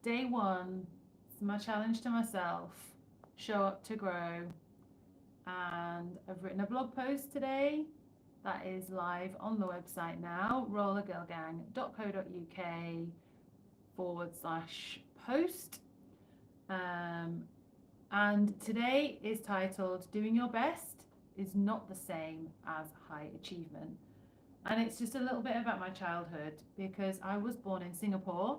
day one. It's my challenge to myself. Show up to grow. And I've written a blog post today that is live on the website now, rollergirlgang.co.uk/post. And today is titled Doing Your Best is Not the Same as High Achievement. And it's just a little bit about my childhood because I was born in Singapore.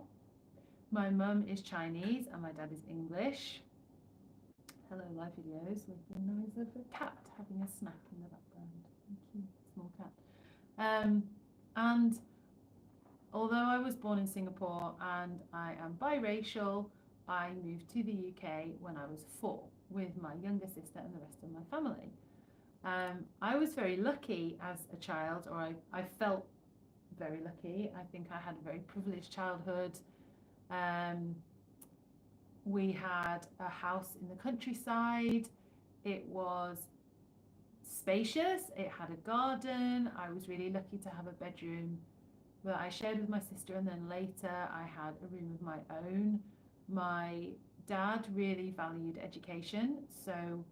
My mum is Chinese and my dad is English. Hello, live videos with the noise of a cat having a snack in the background. Thank you, small cat. And although I was born in Singapore and I am biracial, I moved to the UK when I was 4 with my younger sister and the rest of my family. I was very lucky as a child, or I felt very lucky. I think I had a very privileged childhood. We had a house in the countryside. It was spacious. It had a garden. I was really lucky to have a bedroom that I shared with my sister, and then later I had a room of my own. My dad really valued education, so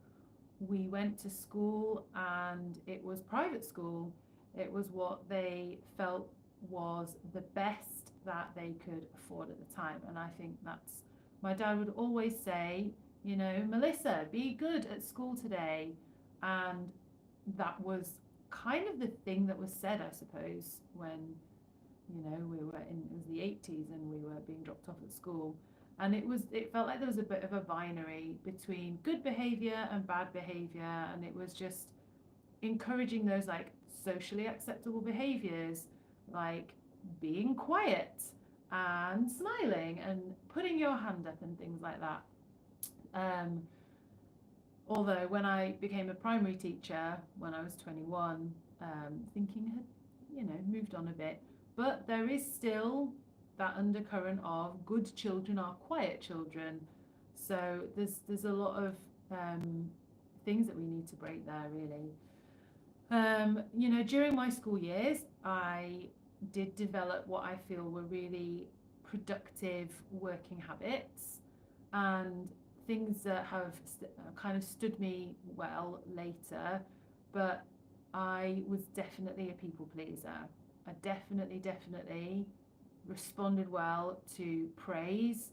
we went to school, and it was private school. It was what they felt was the best that they could afford at the time, and I think that's, my dad would always say, you know, Melissa, be good at school today. And that was kind of the thing that was said, I suppose, when, you know, we were in, it was the 80s and we were being dropped off at school. And it felt like there was a bit of a binary between good behavior and bad behavior. And it was just encouraging those like socially acceptable behaviors, like being quiet and smiling and putting your hand up and things like that. Although when I became a primary teacher when I was 21, thinking had, you know, moved on a bit, but there is still that undercurrent of good children are quiet children. So there's a lot of things that we need to break there, really. You know, during my school years, I did develop what I feel were really productive working habits and things that have kind of stood me well later. But I was definitely a people pleaser. I definitely responded well to praise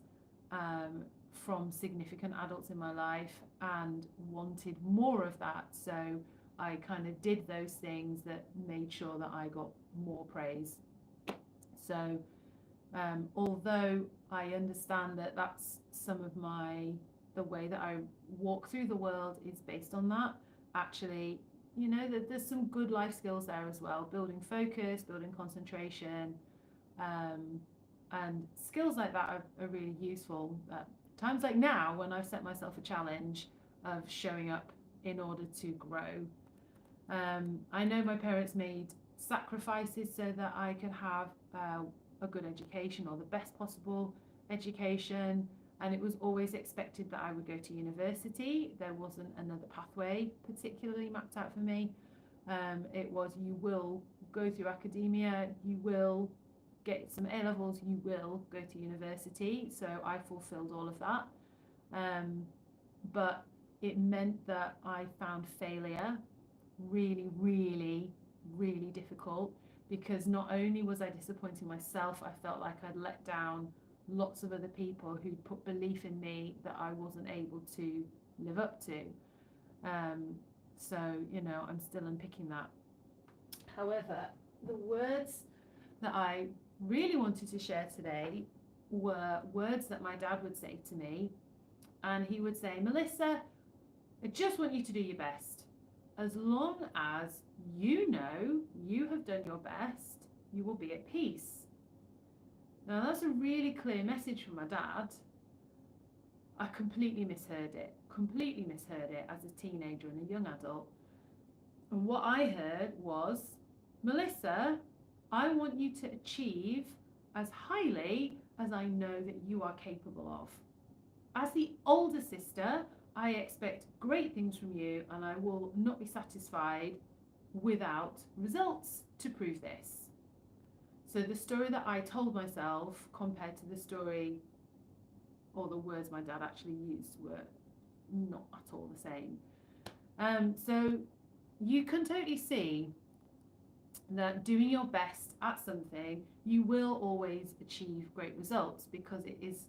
from significant adults in my life and wanted more of that. So I kind of did those things that made sure that I got more praise. So although I understand that that's some of the way that I walk through the world is based on that, actually, you know, there's some good life skills there as well, building focus, building concentration, and skills like that are really useful at times like now when I've set myself a challenge of showing up in order to grow. I know my parents made sacrifices so that I could have a good education, or the best possible education, and it was always expected that I would go to university. There wasn't another pathway particularly mapped out for me. It was, you will go through academia, you will get some A levels, you will go to university. So I fulfilled all of that. But it meant that I found failure really difficult, because not only was I disappointing myself, I felt like I'd let down lots of other people who put belief in me that I wasn't able to live up to. So, you know, I'm still unpicking that. However, the words that I really wanted to share today were words that my dad would say to me. And he would say, Melissa, I just want you to do your best. As long as you know you have done your best, you will be at peace. Now, that's a really clear message from my dad. I completely misheard it as a teenager and a young adult. And what I heard was, Melissa, I want you to achieve as highly as I know that you are capable of. As the older sister, I expect great things from you, and I will not be satisfied without results to prove this. So the story that I told myself compared to the story or the words my dad actually used were not at all the same. So you can totally see that doing your best at something, you will always achieve great results because it is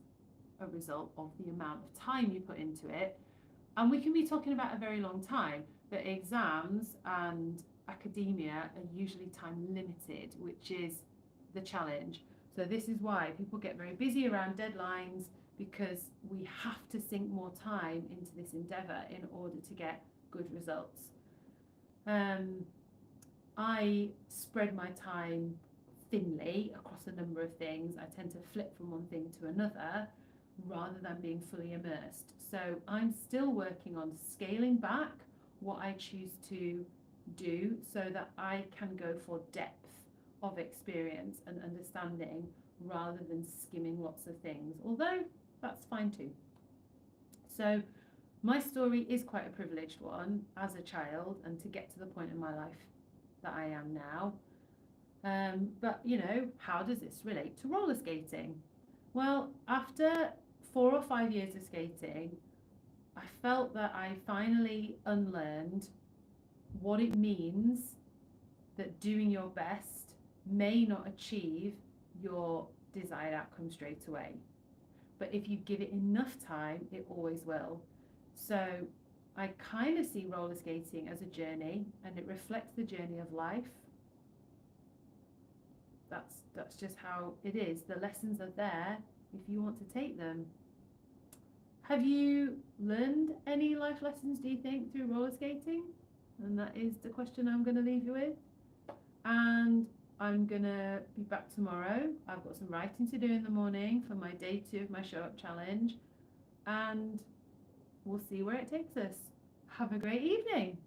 a result of the amount of time you put into it. And we can be talking about a very long time, but exams and academia are usually time limited, which is the challenge. So this is why people get very busy around deadlines, because we have to sink more time into this endeavour in order to get good results. I spread my time thinly across a number of things. I tend to flip from one thing to another rather than being fully immersed. So I'm still working on scaling back what I choose to do so that I can go for depth of experience and understanding rather than skimming lots of things, although that's fine too. So my story is quite a privileged one as a child, and to get to the point in my life that I am now. But you know, how does this relate to roller skating? Well, after 4 or 5 years of skating, I felt that I finally unlearned what it means that doing your best may not achieve your desired outcome straight away. But if you give it enough time, it always will. So I kind of see roller skating as a journey, and it reflects the journey of life. That's just how it is. The lessons are there if you want to take them. Have you learned any life lessons, do you think, through roller skating? And that is the question I'm going to leave you with. And I'm going to be back tomorrow. I've got some writing to do in the morning for my day 2 of my Show Up Challenge. And we'll see where it takes us. Have a great evening.